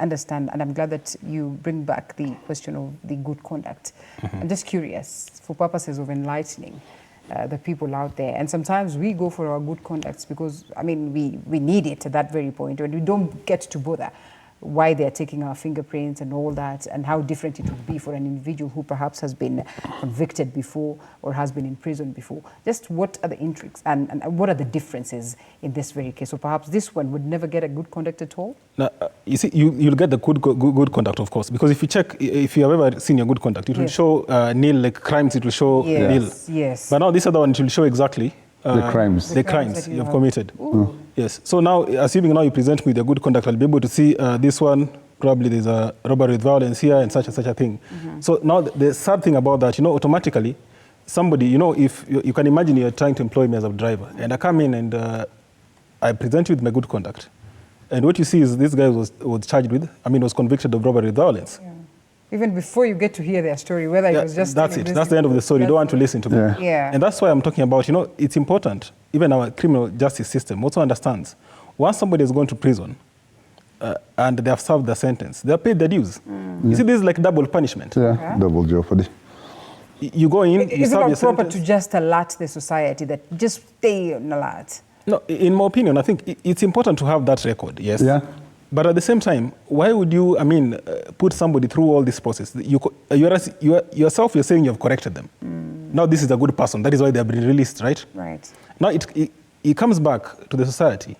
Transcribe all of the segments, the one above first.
understand, and I'm glad that you bring back the question of the good conduct. I'm just curious, for purposes of enlightening the people out there, and sometimes we go for our good conducts because, I mean, we need it at that very point, and we don't get to bother why they're taking our fingerprints and all that, and how different it would be for an individual who perhaps has been convicted before or has been in prison before. Just what are the intrigues and what are the differences in this very case? So perhaps this one would never get a good conduct at all? Now, you see, you'll get the good conduct, of course, because if you check, if you have ever seen your good conduct, it will show nil, like crimes, it will show nil. Yes. But now this other one, it will show exactly the crimes that you have committed. Yes. So now, assuming now you present me with a good conduct, I'll be able to see this one, probably there's a robbery with violence here and such a thing. So now the sad thing about that, automatically, somebody, if you can imagine you're trying to employ me as a driver, and I come in and I present you with my good conduct. And what you see is this guy was charged with, was convicted of robbery with violence. Yeah. Even before you get to hear their story, whether it was just... That's it. That's the end of the story. You don't want to listen to me. Yeah. And that's why I'm talking about, it's important. Even our criminal justice system also understands. Once somebody is going to prison and they have served their sentence, they are paid their dues. You see, this is like double punishment. Yeah, double jeopardy. You go in, you serve your sentence. Is it not proper to just alert the society that just stay on alert? No, in my opinion, I think it's important to have that record, yes. Yeah. But at the same time, why would you, put somebody through all this process? Yourself, you're saying you've corrected them. Now this is a good person. That is why they have been released, right? Right. Now it comes back to the society,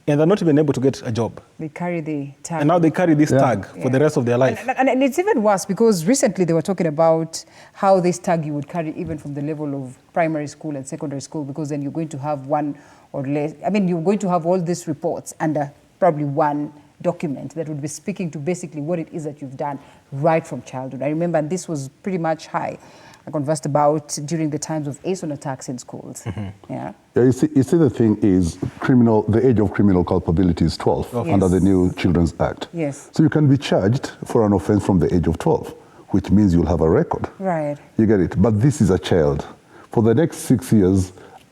and they're not even able to get a job. They carry the tag. And now they carry this tag for the rest of their life. And it's even worse because recently they were talking about how this tag you would carry even from the level of primary school and secondary school, because then you're going to have one or less, you're going to have all these reports under probably one document that would be speaking to basically what it is that you've done right from childhood. I remember, and this was pretty much high, I conversed about during the times of ASON attacks in schools. Yeah, you see, the thing is, the age of criminal culpability is 12 under the new Children's Act. Yes. So you can be charged for an offense from the age of 12, which means you'll have a record. Right. You get it? But this is a child. For the next 6 years,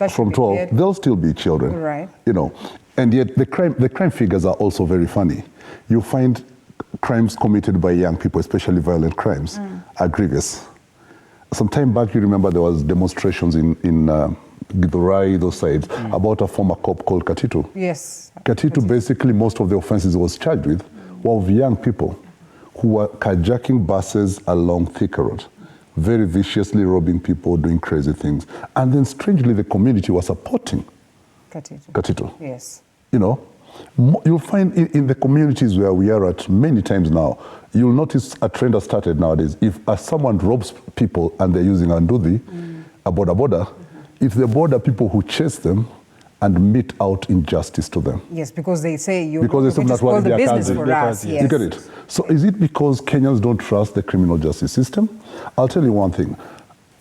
from 12, they'll still be children. Right. And yet the crime figures are also very funny. You find crimes committed by young people, especially violent crimes, are grievous. Some time back, you remember there was demonstrations in Githurai, those sides, about a former cop called Katitu. Yes. Katitu, basically, most of the offenses he was charged with were of young people who were carjacking buses along Thika Road, very viciously robbing people, doing crazy things. And then, strangely, the community was supporting Katitu. Yes. You'll find in the communities where we are at many times now, you'll notice a trend has started nowadays. If someone robs people and they're using Andudhi, a border, it's the border people who chase them and mete out injustice to them. Yes, because they say you're going to spoil the business for us. Yes. You get it? So is it because Kenyans don't trust the criminal justice system? I'll tell you one thing.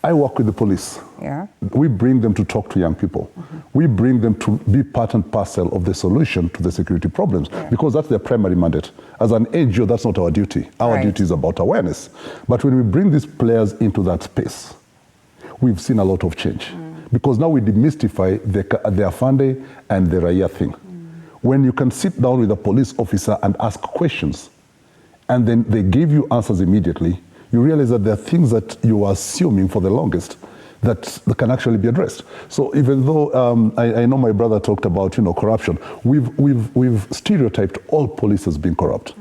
I work with the police. Yeah. We bring them to talk to young people. We bring them to be part and parcel of the solution to the security problems, because that's their primary mandate. As an NGO, that's not our duty. Our duty is about awareness. But when we bring these players into that space, we've seen a lot of change. Because now we demystify the Afande and the Raya thing. When you can sit down with a police officer and ask questions, and then they give you answers immediately, you realize that there are things that you are assuming for the longest that can actually be addressed. So even though I know my brother talked about corruption, we've stereotyped all police as being corrupt.